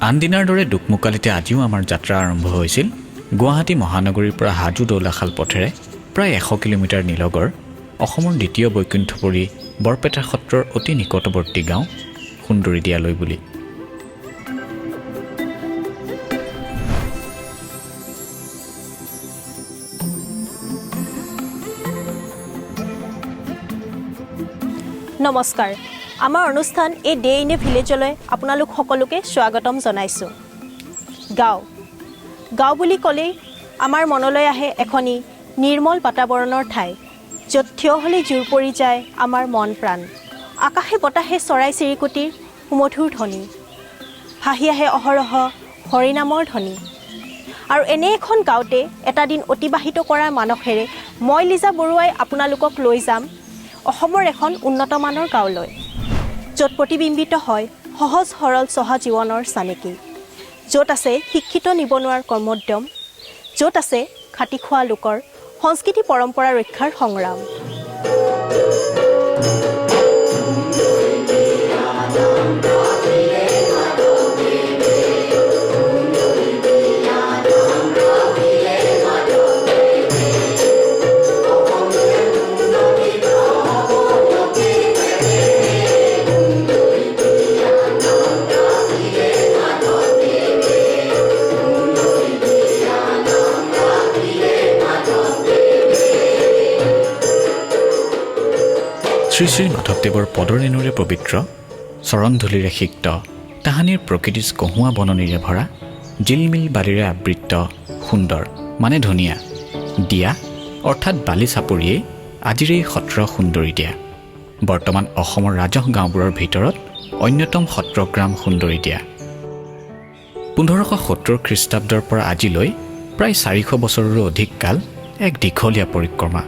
আনদিনাৰ দৰে দুকমুকালিতে আজিও আমাৰ যাত্ৰা আৰম্ভ হৈছিল গুৱাহাটী মহানগৰীৰ পৰা হাজো দৌলাখাল পথেৰে প্ৰায় 100 কিলোমিটাৰ নিলগৰ অসমৰ দ্বিতীয় বৈকুণ্ঠপুৰী বৰপেটা সত্ৰৰ অতি নিকটৱৰ্তী গাঁও সুন্দৰীদিয়ালৈ বুলি। নমস্কাৰ, আমাৰ অনুষ্ঠান এই ডে ইন এ ভিলেজলৈ আপোনালোক সকলোকে স্বাগতম জনাইছোঁ। গাঁও বুলি ক'লেই আমাৰ মনলৈ আহে এখনি নিৰ্মল বাতাবৰণৰ ঠাই, য'ত থিয় হ'লে জোৰ পৰি যায় আমাৰ মন প্ৰাণ। আকাশে বতাহে চৰাই চিৰিকটিৰ সুমধুৰ ধ্বনি, ভাহি আহে অহৰহ হৰিনামৰ ধ্বনি। আৰু এনে এখন গাঁৱতে এটা দিন অতিবাহিত কৰাৰ মানসেৰে মই লিজা বৰুৱাই আপোনালোকক লৈ যাম অসমৰ এখন উন্নতমানৰ গাঁৱলৈ, য'ত প্ৰতিবিম্বিত হয় সহজ সৰল চহা জীৱনৰ চানেকি, য'ত আছে শিক্ষিত নিবনুৱাৰ কৰ্মোদ্যম, য'ত আছে খাটি খোৱা লোকৰ সংস্কৃতি পৰম্পৰা ৰক্ষাৰ সংগ্ৰাম। শ্ৰী শ্ৰী মাধৱদেৱৰ পদৰেণুৰে পবিত্ৰ, চৰণধূলিৰে সিক্ত, তাহানিৰ প্ৰকৃতিৰ কহুৱা বননিৰে ভৰা, জিলমিল বালিৰে আবৃত্ত, সুন্দৰ মানে ধুনীয়া দিয়া অৰ্থাৎ বালি চাপৰিয়েই আজিৰ এই সত্ৰ সুন্দৰীদিয়া। বৰ্তমান অসমৰ ৰাজহ গাঁওবোৰৰ ভিতৰত অন্যতম সত্ৰগ্ৰাম সুন্দৰীদিয়া। 1570 খ্ৰীষ্টাব্দৰ পৰা আজিলৈ প্ৰায় 400 বছৰৰো অধিক কাল এক দীঘলীয়া পৰিক্ৰমা।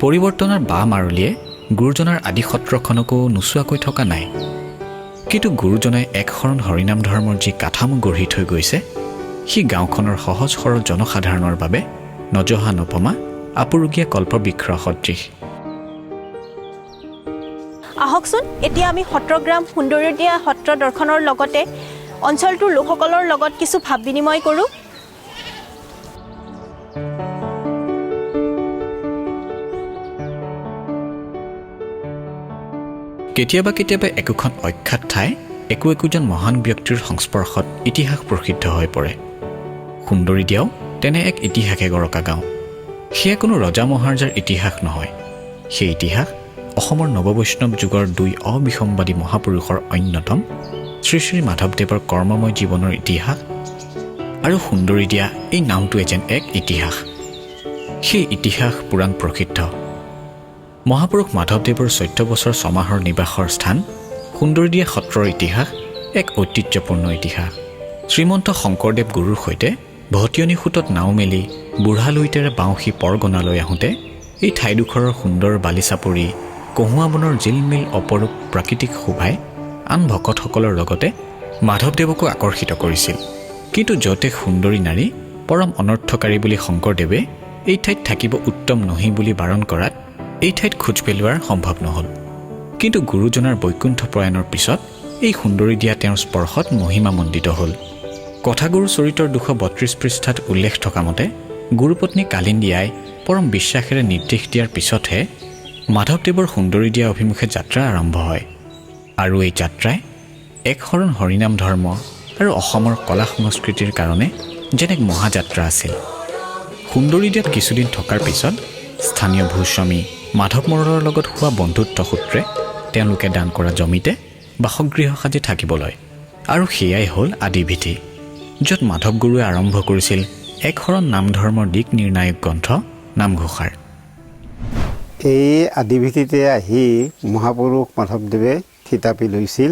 পৰিৱৰ্তনৰ বাহ মাৰলিয়ে গুৰুজনাৰ আদি সত্ৰখনকো নোচোৱাকৈ থকা নাই, কিন্তু গুৰুজনাই একশৰণ হৰিনাম ধৰ্মৰ যি কাঠামো গঢ়ি থৈ গৈছে, সি গাঁওখনৰ সহজ সৰল জনসাধাৰণৰ বাবে নজহা নপমা আপুৰুগীয়া কল্পবৃক্ষ সদৃশ। আহকচোন এতিয়া আমি সত্ৰগ্ৰাম সুন্দৰীদিয়া সত্ৰ দৰ্শনৰ লগতে অঞ্চলটোৰ লোকসকলৰ লগত কিছু ভাৱ বিনিময় কৰোঁ। কেতিয়াবা কেতিয়াবা একোখন অখ্যাত ঠাই একোজন মহান ব্যক্তিৰ সংস্পৰ্শত ইতিহাস প্ৰসিদ্ধ হৈ পৰে। সুন্দৰীদিয়াও তেনে এক ইতিহাসে গৰকা গাঁও। সেয়া কোনো ৰজা মহাৰজাৰ ইতিহাস নহয়, সেই ইতিহাস অসমৰ নৱবৈষ্ণৱ যুগৰ 2 অবিসম্বাদী মহাপুৰুষৰ অন্যতম শ্ৰী শ্ৰী মাধৱদেৱৰ কৰ্মময় জীৱনৰ ইতিহাস। আৰু সুন্দৰীদিয়া এই নামটোৱে যেন এক ইতিহাস। সেই ইতিহাস পুৰাণ প্ৰসিদ্ধ। মহাপুৰুষ মাধৱদেৱৰ 14 বছৰ ছমাহৰ নিবাসৰ স্থান সুন্দৰীদিয়া সত্ৰৰ ইতিহাস এক ঐতিহ্যপূৰ্ণ ইতিহাস। শ্ৰীমন্ত শংকৰদেৱ গুৰুৰ সৈতে ভটিয়নী সোঁতত নাও মেলি বুঢ়া লুইতেৰে বাউসী পৰগনালৈ আহোঁতে এই ঠাইডোখৰৰ সুন্দৰ বালিচাপৰি, কহুৱা বনৰ জিলমিল অপৰূপ প্ৰাকৃতিক শোভাই আন ভকতসকলৰ লগতে মাধৱদেৱকো আকৰ্ষিত কৰিছিল। কিন্তু য'তে সুন্দৰী নাৰী পৰম অনৰ্থকাৰী বুলি শংকৰদেৱে এই ঠাইত থাকিব উত্তম নহি বুলি বাৰণ কৰাত এই ঠাইত খোজ পেলোৱাৰ সম্ভৱ নহ'ল। কিন্তু গুৰুজনাৰ বৈকুণ্ঠ প্ৰয়াণৰ পিছত এই সুন্দৰীদিয়া তেওঁৰ স্পৰ্শত মহিমামণ্ডিত হ'ল। কথাগুৰু চৰিত্ৰৰ 232 পৃষ্ঠাত উল্লেখ থকা মতে গুৰুপত্নী কালিন্দীয়াই পৰম বিশ্বাসেৰে নিৰ্দেশ দিয়াৰ পিছতহে মাধৱদেৱৰ সুন্দৰীদিয়া অভিমুখে যাত্ৰা আৰম্ভ হয়। আৰু এই যাত্ৰাই একশৰণ হৰিনাম ধৰ্ম আৰু অসমৰ কলা সংস্কৃতিৰ কাৰণে যেন এক মহাযাত্ৰা আছিল। সুন্দৰীদিয়াত কিছুদিন থকাৰ পিছত স্থানীয় ভূস্বামী মাধৱ মৰোলৰ লগত হোৱা বন্ধুত্ব সূত্ৰে তেওঁলোকে দান কৰা জমিতে বাসগৃহ সাজি থাকিব লয়। আৰু সেয়াই হ'ল আদিবিধি, য'ত মাধৱ গুৰুৱে আৰম্ভ কৰিছিল একশৰণ নাম ধৰ্মৰ দিক নিৰ্ণায়ক গ্ৰন্থ নামঘোষাৰ। এই আদিবিধিতে আহি মহাপুৰুষ মাধৱদেৱে থিতাপি লৈছিল।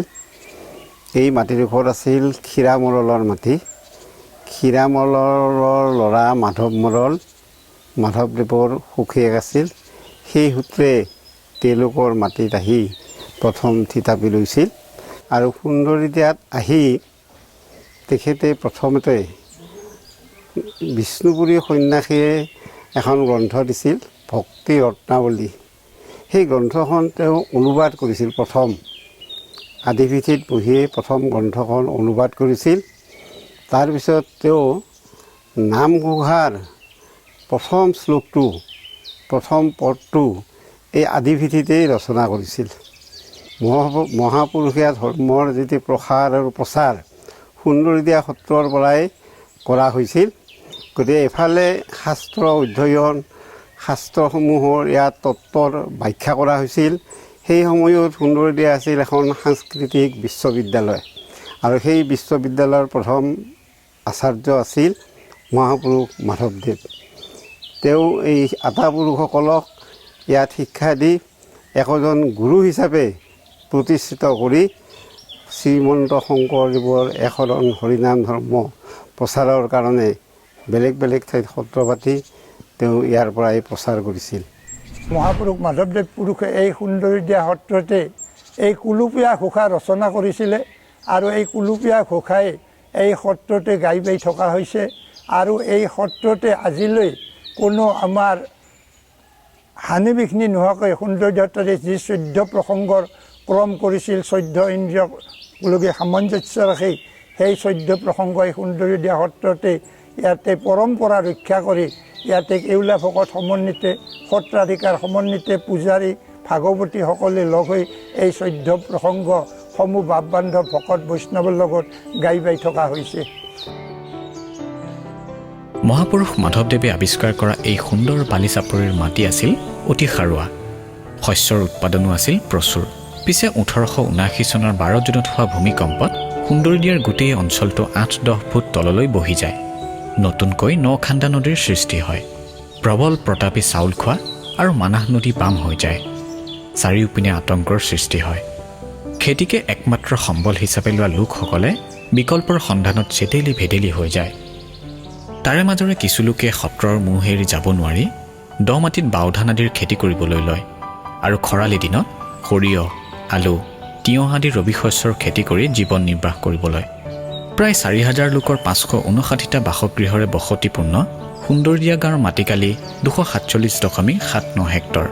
এই মাটিডোখৰ আছিল ক্ষীৰা মৰলৰ মাটি। ক্ষীৰা মৰলৰ ল'ৰা মাধৱ মৰল মাধৱদেৱৰ সুখীয়েক আছিল। সেই সূত্ৰে তেওঁলোকৰ মাটিত আহি প্ৰথম থিতাপি লৈছিল। আৰু সুন্দৰীদিয়াত আহি তেখেতে প্ৰথমতে বিষ্ণুপুৰী সন্যাসীয়ে এখন গ্ৰন্থ দিছিল, ভক্তি ৰত্নাৱলী। সেই গ্ৰন্থখন তেওঁ অনুবাদ কৰিছিল প্ৰথম। আদিভিথিত পঢ়িয়ে প্ৰথম গ্ৰন্থখন অনুবাদ কৰিছিল। তাৰপিছত তেওঁ নামঘোষাৰ প্ৰথম শ্লোকটো প্ৰথম পদটো এই আদিভিথিতেই ৰচনা কৰিছিল। মহাপুৰুষীয়া ধৰ্মৰ যিটো প্ৰসাৰ আৰু প্ৰচাৰ সুন্দৰীদিয়া সত্ৰৰ পৰাই কৰা হৈছিল। গতিকে এফালে শাস্ত্ৰ অধ্যয়ন, শাস্ত্ৰসমূহৰ ইয়াত তত্ত্বৰ ব্যাখ্যা কৰা হৈছিল। সেই সময়ত সুন্দৰীদিয়া আছিল এখন সাংস্কৃতিক বিশ্ববিদ্যালয় আৰু সেই বিশ্ববিদ্যালয়ৰ প্ৰথম আচাৰ্য আছিল মহাপুৰুষ মাধৱদেৱ। তেওঁ এই আটাপুৰুষসকলক ইয়াত শিক্ষা দি একোজন গুৰু হিচাপে প্ৰতিষ্ঠিত কৰি শ্ৰীমন্ত শংকৰদেৱৰ একশৰণ হৰিনাম ধৰ্ম প্ৰচাৰৰ কাৰণে বেলেগ বেলেগ ঠাইত সত্ৰ পাতি তেওঁ ইয়াৰ পৰাই প্ৰচাৰ কৰিছিল। মহাপুৰুষ মাধৱদেৱ পুৰুষে এই সুন্দৰীদিয়া সত্ৰতে এই কুলুপীয়া ঘোষা ৰচনা কৰিছিলে আৰু এই কুলুপীয়া ঘোষাই এই সত্ৰতে গাই বাই থকা হৈছে আৰু এই সত্ৰতে আজিলৈ কোনো আমাৰ হানি বিঘ্নি নোহোৱাকৈ সুন্দৰীদিয়া সত্ৰতে যি 14 প্ৰসংগৰ ক্ৰম কৰিছিল, 14 ইন্দ্ৰিয়লৈকে সামঞ্জস্য ৰাখি সেই 14 প্ৰসংগ এই সুন্দৰীদিয়া সত্ৰতে ইয়াতে পৰম্পৰা ৰক্ষা কৰি ইয়াতে কেউলা ভকত সমন্বিতে, সত্ৰাধিকাৰ সমন্বিতে, পূজাৰী ভাগৱতীসকলে লগ হৈ এই 14 প্ৰসংগ সমূহ ভাৱ বান্ধৱ ভকত বৈষ্ণৱৰ লগত গাই বাই থকা হৈছে। মহাপুৰুষ মাধৱদেৱে আৱিষ্কাৰ কৰা এই সুন্দৰ বালিচাপৰিৰ মাটি আছিল অতি সাৰুৱা। শস্যৰ উৎপাদনো আছিল প্ৰচুৰ। পিছে 1879 চনৰ 12 জুনত হোৱা ভূমিকম্পত সুন্দৰীদিয়াৰ গোটেই অঞ্চলটো 8-10 ফুট তললৈ বহি যায়। নতুনকৈ নখান্দা নদীৰ সৃষ্টি হয়। প্ৰবল প্ৰতাপী চাউল খোৱা আৰু মানাহ নদী বাম হৈ যায়। চাৰিওপিনে আতংকৰ সৃষ্টি হয়। খেতিকে একমাত্ৰ সম্বল হিচাপে লোৱা লোকসকলে বিকল্পৰ সন্ধানত চেতেলি ভেদেলি হৈ যায়। তাৰে মাজৰে কিছু লোকে সত্ৰৰ মোহ এৰি যাব নোৱাৰি দ মাটিত বাওধান আদিৰ খেতি কৰিবলৈ লয় আৰু খৰালি দিনত সৰিয়হ, আলু, তিয়ঁহ আদি ৰবি শস্যৰ খেতি কৰি জীৱন নিৰ্বাহ কৰিবলৈ। প্ৰায় 4,000 লোকৰ 559টা বাসগৃহৰে বসতিপূৰ্ণ সুন্দৰীদিয়া গাঁৱৰ মাটিকালি 247.79 হেক্টৰ।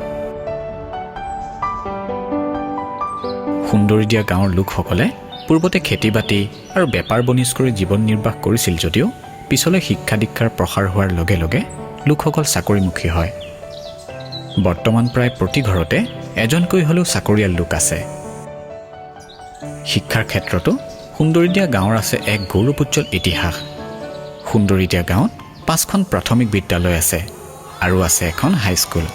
সুন্দৰীদিয়া গাঁৱৰ লোকসকলে পূৰ্বতে খেতি বাতি আৰু বেপাৰ বনিজ কৰি জীৱন নিৰ্বাহ কৰিছিল যদিও পিছলৈ শিক্ষা দীক্ষাৰ প্ৰসাৰ হোৱাৰ লগে লগে লোকসকল চাকৰিমুখী হয়। বৰ্তমান প্ৰায় প্ৰতি ঘৰতে এজনকৈ হ'লেও চাকৰিয়াল লোক আছে। শিক্ষাৰ ক্ষেত্ৰতো সুন্দৰীদিয়া গাঁৱৰ আছে এক গৌৰৱোজ্জ্বল ইতিহাস। সুন্দৰীদিয়া গাঁৱত 5খন প্ৰাথমিক বিদ্যালয় আছে আৰু আছে এখন হাইস্কুল।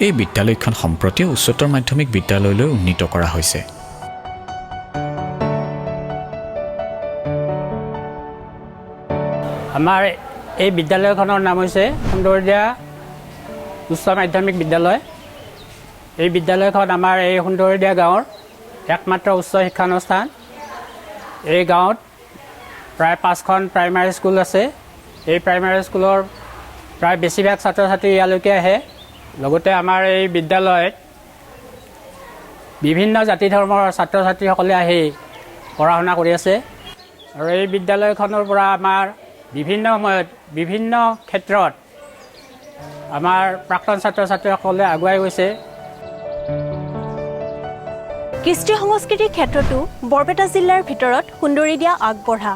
এই বিদ্যালয়খন সম্প্ৰতি উচ্চতৰ মাধ্যমিক বিদ্যালয়লৈ উন্নীত কৰা হৈছে। আমাৰ এই বিদ্যালয়খনৰ নাম হৈছে সুন্দৰীদিয়া উচ্চ মাধ্যমিক বিদ্যালয়। এই বিদ্যালয়খন আমাৰ এই সুন্দৰীদিয়া গাঁৱৰ একমাত্ৰ উচ্চ শিক্ষানুষ্ঠান। এই গাঁৱত প্ৰায় 5খন প্ৰাইমাৰী স্কুল আছে। এই প্ৰাইমাৰী স্কুলৰ প্ৰায় বেছিভাগ ছাত্ৰ ছাত্ৰী ইয়ালৈকে আহে। লগতে আমাৰ এই বিদ্যালয়ত বিভিন্ন জাতি ধৰ্মৰ ছাত্ৰ ছাত্ৰীসকলে আহি পঢ়া শুনা কৰি আছে আৰু এই বিদ্যালয়খনৰ পৰা আমাৰ বিভিন্ন সময়ত বিভিন্ন ক্ষেত্ৰত আমাৰ প্ৰাক্তন ছাত্ৰ ছাত্ৰীসকলে আগুৱাই গৈছে। কৃষ্টি সংস্কৃতিৰ ক্ষেত্ৰতো বৰপেটা জিলাৰ ভিতৰত সুন্দৰীদিয়া আগবঢ়া।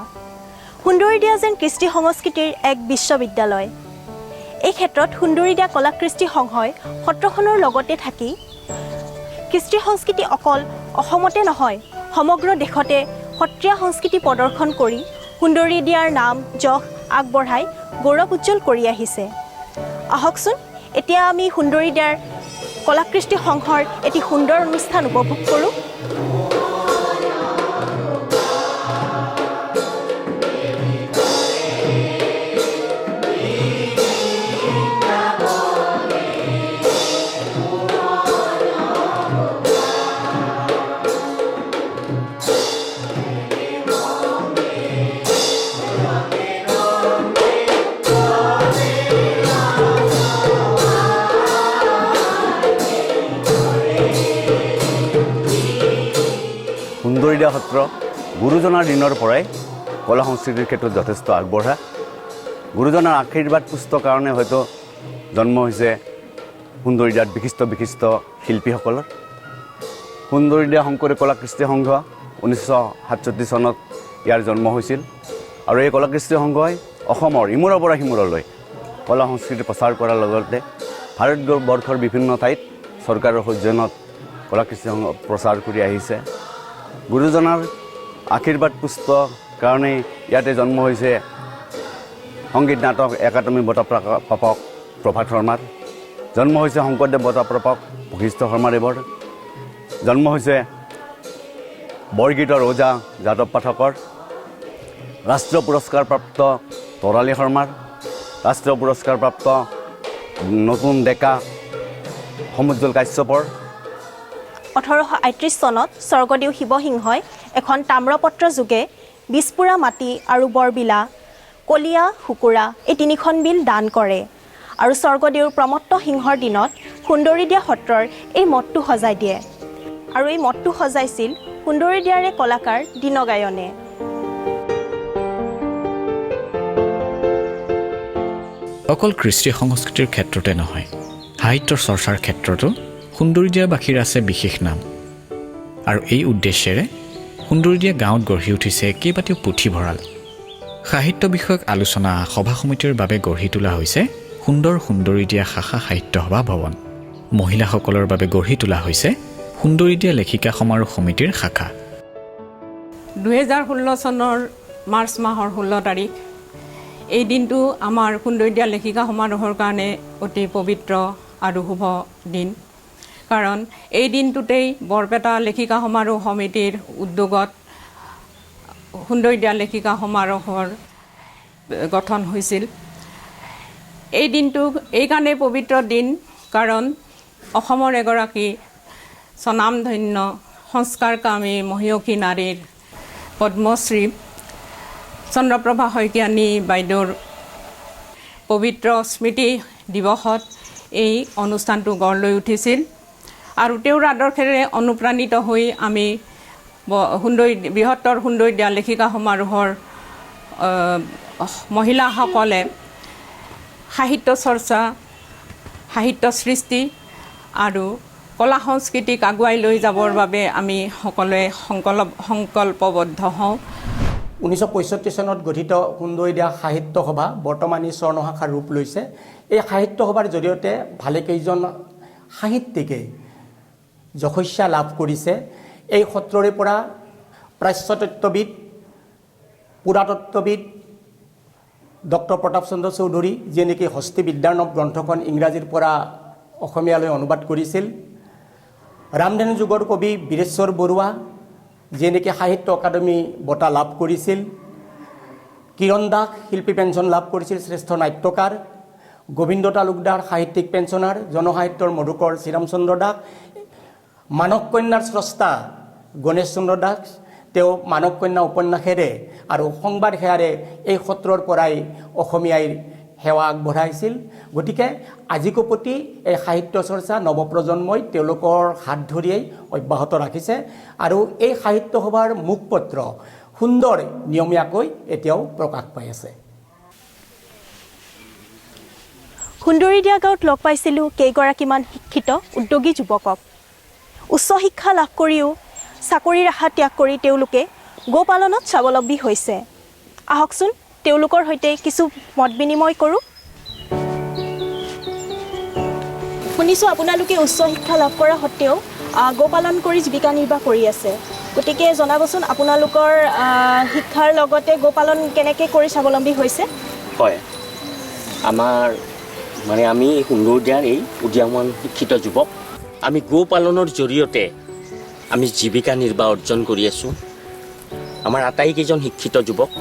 সুন্দৰীদিয়া যেন কৃষ্টি সংস্কৃতিৰ এক বিশ্ববিদ্যালয়। এই ক্ষেত্ৰত সুন্দৰীদিয়া কলা কৃষ্টি সংঘই সত্ৰখনৰ লগতে থাকি কৃষ্টি সংস্কৃতি অকল অসমতে নহয় সমগ্ৰ দেশতে সত্ৰীয়া সংস্কৃতি প্ৰদৰ্শন কৰি সুন্দৰীদিয়াৰ নাম যশ আগবঢ়াই গৌৰৱ উজ্জ্বল কৰি আহিছে। আহকচোন এতিয়া আমি সুন্দৰীদিয়াৰ কলা কৃষ্টি সংঘৰ এটি সুন্দৰ অনুষ্ঠান উপভোগ কৰোঁ। সুন্দৰীদিয়া সত্ৰ গুৰুজনাৰ দিনৰ পৰাই কলা সংস্কৃতিৰ ক্ষেত্ৰত যথেষ্ট আগবঢ়া। গুৰুজনাৰ আশীৰ্বাদ পুষ্ট কাৰণে হয়তো জন্ম হৈছে সুন্দৰীদিয়াত বিশিষ্ট বিশিষ্ট শিল্পীসকলৰ। সুন্দৰীদিয়া শংকৰী কলা কৃষ্টি সংঘ 1967 চনত ইয়াৰ জন্ম হৈছিল আৰু এই কলা কৃষ্টি সংঘই অসমৰ ইমূৰৰ পৰা সিমূৰলৈ কলা সংস্কৃতি প্ৰচাৰ কৰাৰ লগতে ভাৰতবৰ্ষৰ বিভিন্ন ঠাইত চৰকাৰৰ সৌজন্যত কলা কৃষ্টি সংঘ প্ৰচাৰ কৰি আহিছে। গুৰুজনাৰ আশীৰ্বাদ পুষ্ট কাৰণে ইয়াতে জন্ম হৈছে সংগীত নাটক একাডেমী বঁটা প্ৰাপক প্ৰভাত শৰ্মাৰ, জন্ম হৈছে শংকৰদেৱ বঁটা প্ৰাপক বশিষ্ঠ শৰ্মাদেৱৰ, জন্ম হৈছে বৰগীতৰ ওজা যাদৱ পাঠকৰ, ৰাষ্ট্ৰীয় পুৰস্কাৰপ্ৰাপ্ত তৰালী শৰ্মাৰ, ৰাষ্ট্ৰীয় পুৰস্কাৰপ্ৰাপ্ত নতুন ডেকা সমুজ্জ্বল কাশ্যপৰ। 1838 চনত স্বৰ্গদেউ শিৱসিংহই এখন তাম্ৰপত্ৰ যোগে বিছপুৰা মাটি আৰু বৰবিলা, কলীয়া, শুকুৰা এই 3খন বিল দান কৰে আৰু স্বৰ্গদেউৰ প্ৰমত্ত সিংহৰ দিনত সুন্দৰীদিয়া সত্ৰৰ এই মঠটো সজাই দিয়ে আৰু এই মঠটো সজাইছিল সুন্দৰীদিয়াৰে কলাকাৰ দীনগায়নে। অকল কৃষ্টি সংস্কৃতিৰ ক্ষেত্ৰতে নহয়, সাহিত্যৰ চৰ্চাৰ ক্ষেত্ৰতো সুন্দৰীদিয়াবাসীৰ আছে বিশেষ নাম আৰু এই উদ্দেশ্যেৰে সুন্দৰীদিয়া গাঁৱত গঢ়ি উঠিছে কেইবাটাও পুথিভঁৰাল। সাহিত্য বিষয়ক আলোচনা সভা সমিতিৰ বাবে গঢ়ি তোলা হৈছে সুন্দৰ সুন্দৰীদিয়া শাখা সাহিত্য সভা ভৱন। মহিলাসকলৰ বাবে গঢ়ি তোলা হৈছে সুন্দৰীদিয়া লেখিকা সমাৰোহ সমিতিৰ শাখা। 2016 চনৰ মাৰ্চ মাহৰ 16 তাৰিখ এই দিনটো আমাৰ সুন্দৰীদিয়া লেখিকা সমাৰোহৰ কাৰণে অতি পবিত্ৰ আৰু শুভ দিন, কাৰণ এই দিনটোতেই বৰপেটা লেখিকা সমাৰোহ সমিতিৰ উদ্যোগত সুন্দৰীদিয়া লেখিকা সমাৰোহৰ গঠন হৈছিল। এই দিনটো এইকাৰণে পবিত্ৰ দিন কাৰণ অসমৰ এগৰাকী স্বনামধন্য সংস্কাৰকামী মহিয়সী নাৰীৰ পদ্মশ্ৰী চন্দ্ৰপ্ৰভা শইকীয়ানী বাইদেউৰ পবিত্ৰ স্মৃতি দিৱসত এই অনুষ্ঠানটো গঢ় লৈ উঠিছিল আৰু তেওঁৰ আদৰ্শেৰে অনুপ্ৰাণিত হৈ আমি বৃহত্তৰ সুন্দৰীদিয়া লেখিকা সমাৰোহৰ মহিলাসকলে সাহিত্য চৰ্চা, সাহিত্য সৃষ্টি আৰু কলা সংস্কৃতিক আগুৱাই লৈ যাবৰ বাবে আমি সকলোৱে সংকল্পবদ্ধ হওঁ। 1965 চনত গঠিত সুন্দৰীদিয়া সাহিত্য সভা বৰ্তমান স্বৰ্ণ শাখাৰ ৰূপ লৈছে। এই সাহিত্য সভাৰ জৰিয়তে ভালেকেইজন সাহিত্যিকে যশস্যা লাভ কৰিছে। এই সত্ৰৰে পৰা প্ৰাচ্যতত্ত্ববিদ, পুৰাতত্ত্ববিদ ডক্টৰ প্ৰতাপ চন্দ্ৰ চৌধুৰী, যিয়ে নেকি হস্তি বিদ্যাৰ্ণৱ গ্ৰন্থখন ইংৰাজীৰ পৰা অসমীয়ালৈ অনুবাদ কৰিছিল, ৰামধেনু যুগৰ কবি বীৰেশ্বৰ বৰুৱা, যিয়ে নেকি সাহিত্য একাডেমী বঁটা লাভ কৰিছিল, কিৰণ দাস শিল্পী পেঞ্চন লাভ কৰিছিল, শ্ৰেষ্ঠ নাট্যকাৰ, গোবিন্দ তালুকদাৰ সাহিত্যিক পেঞ্চনাৰ, জনসাহিত্যৰ মধুকৰ শ্ৰীৰামচন্দ্ৰ দাস, মানৱ কন্যাৰ স্ৰষ্টা গণেশ চন্দ্ৰ দাস, তেওঁ মানৱ কন্যা উপন্যাসেৰে আৰু সংবাদ সেয়াৰে এই সত্ৰৰ পৰাই অসমীয়াই সেৱা আগবঢ়াইছিল। গতিকে আজিকোপতি এই সাহিত্য চৰ্চা নৱপ্ৰজন্মই তেওঁলোকৰ হাত ধৰিয়েই অব্যাহত ৰাখিছে আৰু এই সাহিত্য সভাৰ মুখপত্ৰ সুন্দৰ নিয়মীয়াকৈ এতিয়াও প্ৰকাশ পাই আছে। সুন্দৰীদিয়া গাঁৱত লগ পাইছিলোঁ কেইগৰাকীমান শিক্ষিত উদ্যোগী যুৱকক। উচ্চ শিক্ষা লাভ কৰিও চাকৰিৰ আশা ত্যাগ কৰি তেওঁলোকে গোপালনত স্বাৱলম্বী হৈছে। আহকচোন তেওঁলোকৰ সৈতে কিছু মত বিনিময় কৰোঁ। শুনিছোঁ আপোনালোকে উচ্চ শিক্ষা লাভ কৰা সত্ত্বেও গোপালন কৰি জীৱিকা নিৰ্বাহ কৰি আছে, গতিকে জনাবচোন আপোনালোকৰ শিক্ষাৰ লগতে গোপালন কেনেকৈ কৰি স্বাৱলম্বী হৈছে? হয়, আমি সুন্দৰীদিয়াৰ এই উদীয়মান শিক্ষিত যুৱক, আমি গোপালনৰ জৰিয়তে আমি জীৱিকা নিৰ্বাহ অৰ্জন কৰি আছোঁ। আমাৰ আটাইকেইজন শিক্ষিত যুৱক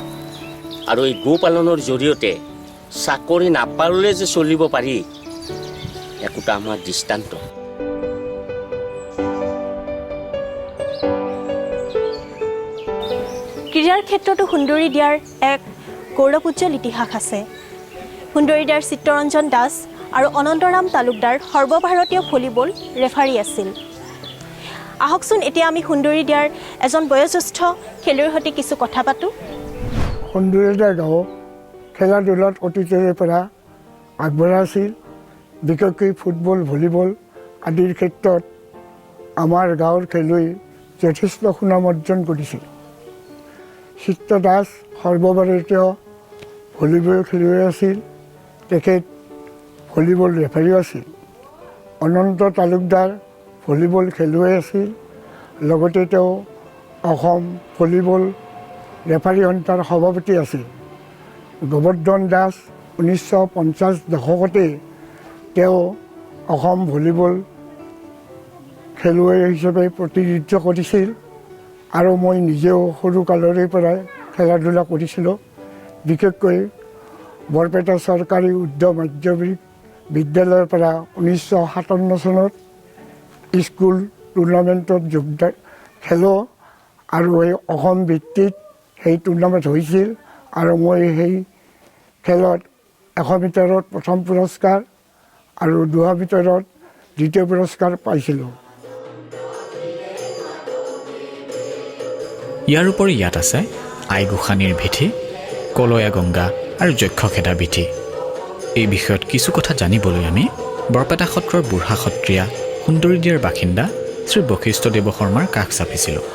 আৰু এই গোপালনৰ জৰিয়তে চাকৰি নাপালে যে চলিব পাৰি, একোটা আমাৰ দৃষ্টান্ত। ক্ৰীড়াৰ ক্ষেত্ৰতো সুন্দৰীদিয়াৰ এক গৌৰৱোজ্জ্বল ইতিহাস আছে। সুন্দৰীদিয়াৰ চিত্তৰঞ্জন দাস আৰু অনন্তৰাম তালুকদাৰ সৰ্বভাৰতীয় ভলীবল ৰেফাৰী আছিল। আহকচোন এতিয়া আমি সুন্দৰীদিয়াৰ এজন বয়োজ্যেষ্ঠ খেলুৱৈৰ সৈতে কিছু কথা পাতোঁ। সুন্দৰীদিয়া গাঁও খেলা ধূলাত অতীতৰে পৰা আগবঢ়া আছিল। বিশেষকৈ ফুটবল, ভলীবল আদিৰ ক্ষেত্ৰত আমাৰ গাঁৱৰ খেলুৱৈ যথেষ্ট সুনাম অৰ্জন কৰিছিল। চিত্ৰ দাস সৰ্বভাৰতীয় ভলীবল খেলুৱৈ আছিল। তেখেত ভলীবল ৰেফাৰীও আছিল। অনন্ত তালুকদাৰ ভলীবল খেলুৱৈ আছিল। লগতে তেওঁ অসম ভলীবল ৰেফাৰী সন্থাৰ সভাপতি আছিল। গোবৰ্ধন দাস 1950 দশকতে তেওঁ অসম ভলীবল খেলুৱৈ হিচাপে প্ৰতিনিধিত্ব কৰিছিল আৰু মই নিজেও সৰুকালৰে পৰাই খেলা ধূলা কৰিছিলোঁ। বিশেষকৈ বৰপেটা চৰকাৰী উচ্চ মাধ্যমিক বিদ্যালয়ৰ পৰা 1957 চনত স্কুল টুৰ্ণামেণ্টত যোগদান খেলোঁ আৰু এই অসম ভিত্তিত সেই টুৰ্ণামেণ্ট হৈছিল আৰু মই সেই খেলত 100 মিটাৰত প্ৰথম পুৰস্কাৰ আৰু 200 মিটাৰত দ্বিতীয় পুৰস্কাৰ পাইছিলোঁ। ইয়াৰ উপৰি ইয়াত আছে আই গোসানীৰ ভেটি, কলয়া গংগা আৰু যক্ষখেদা ভেটি। এই বিষয়ত কিছু কথা জানিবলৈ আমি বৰপেটা সত্ৰৰ বুঢ়া সত্ৰীয়া সুন্দৰীদিয়াৰ বাসিন্দা শ্ৰী বশিষ্ঠদেৱ শৰ্মাৰ কাষ চাপিছিলোঁ।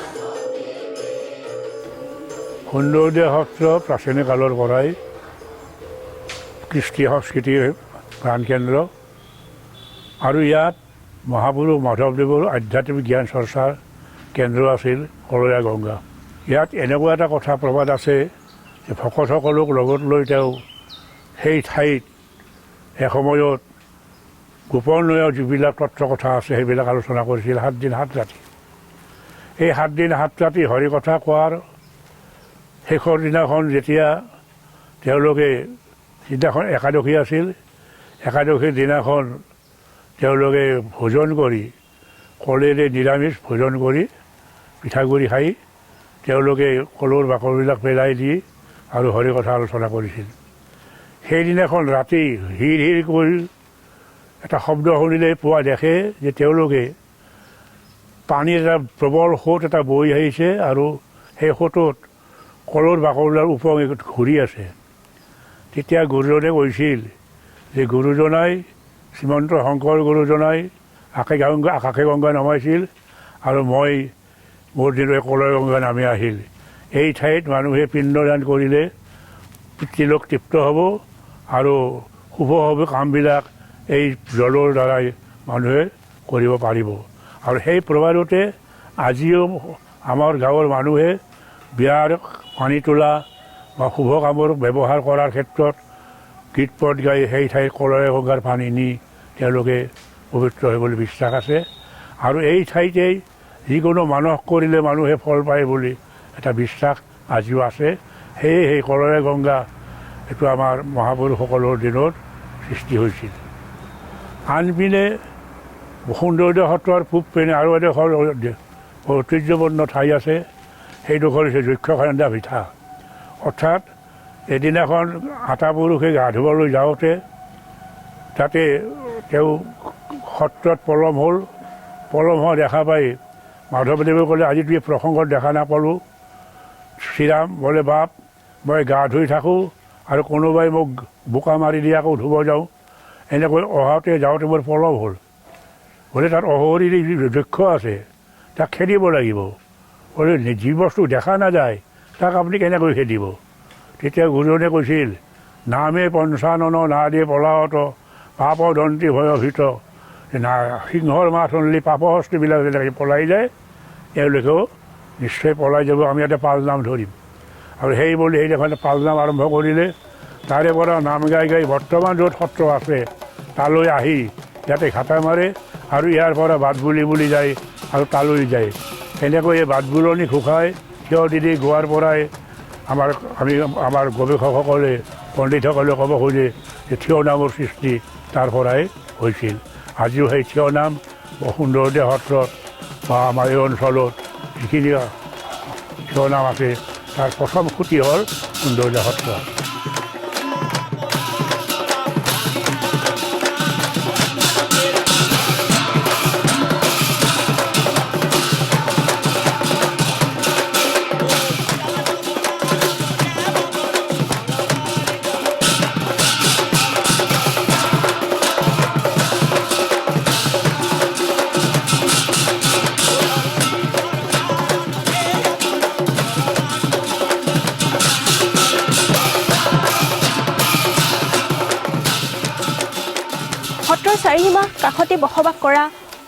সুন্দৰীদিয়া সত্ৰ প্ৰাচীন কালৰ পৰাই কৃষ্টি সংস্কৃতিৰ প্ৰাণকেন্দ্ৰ আৰু ইয়াত মহাপুৰুষ মাধৱদেৱৰ আধ্যাত্মিক জ্ঞান চৰ্চাৰ কেন্দ্ৰ আছিল কলয়া গংগা। ইয়াত এনেকুৱা এটা কথা প্ৰবাদ আছে যে ভকতসকলক লগত লৈ তেওঁ সেই ঠাইত এসময়ত গোপনীয় যিবিলাক তত্ত্ব কথা আছে সেইবিলাক আলোচনা কৰিছিল 7 দিন 7 ৰাতি। এই 7 দিন 7 ৰাতি হৰি কথা কোৱাৰ শেষৰ দিনাখন যেতিয়া তেওঁলোকে যিদিনাখন একাদশী আছিল, একাদশীৰ দিনাখন তেওঁলোকে ভোজন কৰি কলেৰে নিৰামিষ ভোজন কৰি পিঠাগুড়ি খাই তেওঁলোকে কলৰ বাকলিবিলাক পেলাই দি আৰু হৰি কথা আলোচনা কৰিছিল। সেইদিনাখন ৰাতি হিৰ হিৰ কৰি এটা শব্দ শুনিলে পোৱা দেখে যে তেওঁলোকে পানীৰ এটা প্ৰবল সোঁত এটা বৈ আহিছে আৰু সেই সোঁতত কলৰ বাকলিৰ ওপঙি ঘূৰি আছে। তেতিয়া গুৰুজনে কৈছিল যে গুৰুজনাই শ্ৰীমন্ত শংকৰ গুৰুজনাই আকাশে গংগা নমাইছিল আৰু মই মোৰ দিনৰে কলয়া গংগা নামি আহিল। এই ঠাইত মানুহে পিণ্ডদান কৰিলে পিতৃলোক তৃপ্ত হ'ব আৰু শুভ হ'ব কামবিলাক এই জলৰ দ্বাৰাই মানুহে কৰিব পাৰিব। আৰু সেই প্ৰবাদতে আজিও আমাৰ গাঁৱৰ মানুহে বিয়াৰ পানী তোলা বা শুভ কামৰ ব্যৱহাৰ কৰাৰ ক্ষেত্ৰত গীত পদ গাই সেই ঠাইত কলয়া গংগাৰ পানী নি তেওঁলোকে পবিত্ৰ হয় বুলি বিশ্বাস আছে। আৰু এই ঠাইতেই যিকোনো মানস কৰিলে মানুহে ফল পায় বুলি এটা বিশ্বাস আজিও আছে। সেয়ে সেই কলয়া গংগা এইটো আমাৰ মহাপুৰুষসকলৰ দিনত সৃষ্টি হৈছিল। আনপিনে সুন্দৰীদিয়া সত্ৰৰ পূব পিনে আৰু এডোখৰ ঐতিহ্যপূৰ্ণ ঠাই আছে, সেইডোখৰ হৈছে যক্ষখেদা ভিঠা। অৰ্থাৎ এদিনাখন আটা পুৰুষে গা ধুবলৈ যাওঁতে তাতে তেওঁ সত্ৰত পলম হ'ল। পলম হোৱা দেখা পাই মাধৱদেৱে ক'লে আজি তুমি প্ৰসংগত দেখা নাপালোঁ। শ্ৰীৰাম বোলে বাপ মই গা ধুই থাকোঁ আৰু কোনোবাই মোক বোকা মাৰি দি আকৌ ধুব যাওঁ, এনেকৈ অহাতে যাওঁতে মোৰ পলম হ'ল। বোলে তাত অহৰিৰ যি যক্ষ আছে তাক খেদিব লাগিব। বোলে যি বস্তু দেখা নাযায় তাক আপুনি কেনেকৈ খেদিব? তেতিয়া গুৰুজনে কৈছিল নামে পঞ্চানন নাদে পলাৱত পাপ দন্তি ভয়ভীত। সিংহৰ মাত শুনিলে পাপহস্তিবিলাক যেনেকৈ পলাই যায় তেওঁলোকেও নিশ্চয় পলাই যাব। আমি ইয়াতে পালনাম ধৰিম আৰু সেই বুলি সেইদিনাখন পালনাম আৰম্ভ কৰিলে। তাৰে পৰা নাম গাই গাই বৰ্তমান য'ত সত্ৰ আছে তালৈ আহি ইয়াতে ঘাটা মাৰে আৰু ইয়াৰ পৰা বাট বুলি যায় আৰু তালৈ যায়। এনেকৈ এই বাট বুলনি ঘোষাই থিয় দিদি গোৱাৰ পৰাই আমাৰ গৱেষকসকলে পণ্ডিতসকলে ক'ব খোজে যে থিয় নামৰ সৃষ্টি তাৰ পৰাই হৈছিল। আজিও সেই থিয় নাম সুন্দৰীদিয়া সত্ৰত বা আমাৰ এই অঞ্চলত যিখিনি থিয় নাম আছে তাৰ প্ৰথম খুঁটি হ'ল সুন্দৰীদিয়া সত্ৰ। সমাজৰ চাৰিসীমা কাষতে বসবাস কৰা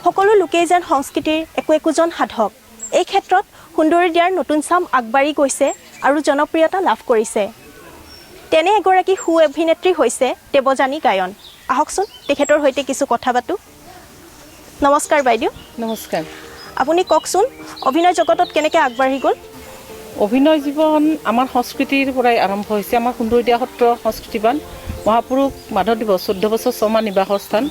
সকলো লোকেই যেন সংস্কৃতিৰ একোজন সাধক। এই ক্ষেত্ৰত সুন্দৰী দিয়াৰ নতুন চাম আগবাঢ়ি গৈছে আৰু জনপ্ৰিয়তা লাভ কৰিছে। তেনে এগৰাকী সু অভিনেত্ৰী হৈছে দেৱযানী গায়ন। আহকচোন তেখেতৰ সৈতে কিছু কথা পাতোঁ। নমস্কাৰ বাইদেউ। নমস্কাৰ। আপুনি কওকচোন অভিনয় জগতত কেনেকৈ আগবাঢ়ি গ'ল? অভিনয় জীৱন আমাৰ সংস্কৃতিৰ পৰাই আৰম্ভ হৈছে। আমাৰ সুন্দৰীদিয়া সত্ৰ সংস্কৃতিবান মহাপুৰুষ মাধৱদেৱ 14 বছৰ ছমাহ নিবাসৰ স্থান।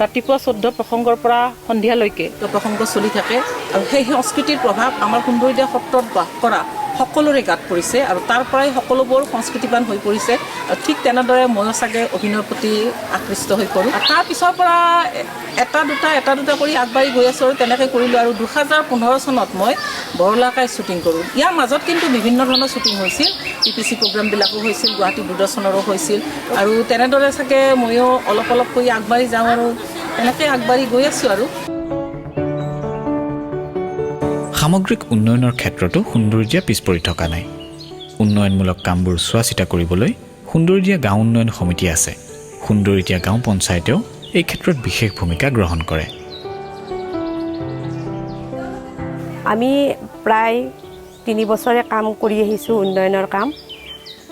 ৰাতিপুৱা 14 প্ৰসংগৰ পৰা সন্ধিয়ালৈকে প্ৰসংগ চলি থাকে আৰু সেই সংস্কৃতিৰ প্ৰভাৱ আমাৰ সুন্দৰীদিয়া সত্ৰত বাস কৰা সকলোৰে গাত পৰিছে আৰু তাৰ পৰাই সকলোবোৰ সংস্কৃতিবান হৈ পৰিছে। আৰু ঠিক তেনেদৰে ময়ো চাগে অভিনয়ৰ প্ৰতি আকৃষ্ট হৈ পৰোঁ। তাৰ পিছৰ পৰা এটা দুটা কৰি আগবাঢ়ি গৈ আছোঁ আৰু তেনেকৈ কৰিলোঁ। আৰু 2015 চনত মই বৰলাকাই শ্বুটিং কৰোঁ। ইয়াৰ মাজত কিন্তু বিভিন্ন ধৰণৰ শ্বুটিং হৈছিল, PPC প্ৰগ্ৰামবিলাকো হৈছিল, গুৱাহাটী দূৰদৰ্শনৰো হৈছিল। আৰু তেনেদৰে চাগে ময়ো অলপ কৰি আগবাঢ়ি যাওঁ আৰু তেনেকৈ আগবাঢ়ি গৈ আছোঁ। আৰু সামগ্ৰিক উন্নয়নৰ ক্ষেত্ৰতো সুন্দৰীদিয়া পিছ পৰি থকা নাই। উন্নয়নমূলক কামবোৰ চোৱা চিতা কৰিবলৈ সুন্দৰীদিয়া গাঁও উন্নয়ন সমিতি আছে। সুন্দৰীদিয়া গাঁও পঞ্চায়তেও এই ক্ষেত্ৰত বিশেষ ভূমিকা গ্ৰহণ কৰে। আমি প্ৰায় 3 বছৰে কাম কৰি আহিছোঁ উন্নয়নৰ কাম।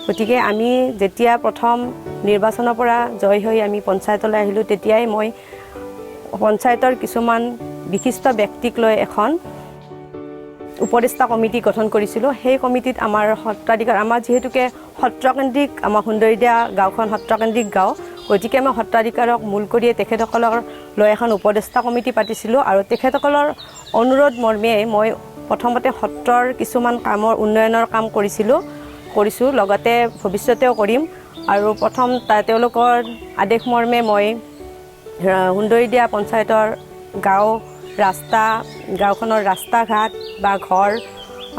গতিকে আমি যেতিয়া প্ৰথম নিৰ্বাচনৰ পৰা জয় হৈ আমি পঞ্চায়তলৈ আহিলোঁ, তেতিয়াই মই পঞ্চায়তৰ কিছুমান বিশিষ্ট ব্যক্তিক লৈ এখন উপদেষ্টা কমিটি গঠন কৰিছিলোঁ। সেই কমিটিত আমাৰ সত্ৰাধিকাৰ, আমাৰ যিহেতুকে সত্ৰকেন্দ্ৰিক আমাৰ সুন্দৰীদিয়া গাঁওখন সত্ৰকেন্দ্ৰিক গাঁও, গতিকে মই সত্ৰাধিকাৰক মূল কৰিয়ে তেখেতসকলক লৈ এখন উপদেষ্টা কমিটি পাতিছিলোঁ। আৰু তেখেতসকলৰ অনুৰোধ মৰ্মে মই প্ৰথমতে সত্ৰৰ কিছুমান কামৰ উন্নয়নৰ কাম কৰিছোঁ, লগতে ভৱিষ্যতেও কৰিম। আৰু প্ৰথম তেওঁলোকৰ আদেশ মৰ্মে মই সুন্দৰীদিয়া পঞ্চায়তৰ গাঁওখনৰ ৰাস্তা ঘাট বা ঘৰ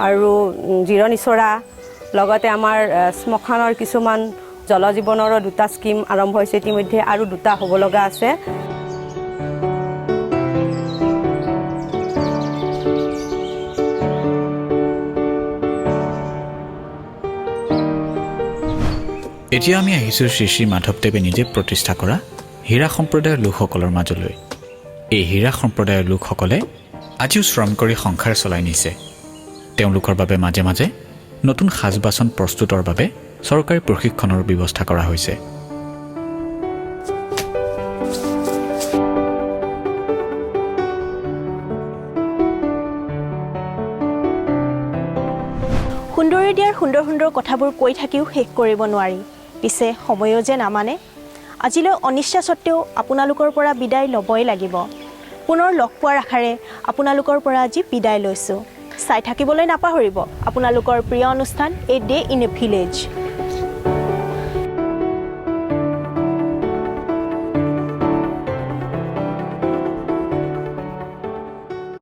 আৰু জিৰণিচৰা, লগতে আমাৰ শ্মশানৰ কিছুমান জল জীৱনৰো 2টা স্কিম আৰম্ভ হৈছে ইতিমধ্যে, আৰু 2টা হ'ব লগা আছে। এতিয়া আমি আহিছোঁ শ্ৰী শ্ৰী মাধৱদেৱে নিজে প্ৰতিষ্ঠা কৰা হীৰা সম্প্ৰদায়ৰ লোকসকলৰ মাজলৈ। এই হীৰা সম্প্ৰদায়ৰ লোকসকলে আজিও শ্ৰম কৰি সংসাৰ চলাই নিছে। তেওঁলোকৰ বাবে মাজে মাজে নতুন সাজ বাচন প্ৰস্তুতৰ বাবে চৰকাৰী প্ৰশিক্ষণৰ ব্যৱস্থা কৰা হৈছে। সুন্দৰীদিয়াৰ সুন্দৰ সুন্দৰ কথাবোৰ কৈ থাকিও শেষ কৰিব নোৱাৰি। পিছে সময়ো যে নামানে। আজিলৈ অনিচ্ছা স্বত্বেও আপোনালোকৰ পৰা বিদায় ল'বই লাগিব। পুনৰ লগ পোৱাৰ আশাৰে আপোনালোকৰ পৰা আজি বিদায় লৈছোঁ। চাই থাকিবলৈ নাপাহৰিব আপোনালোকৰ প্ৰিয় অনুষ্ঠান a day in a village.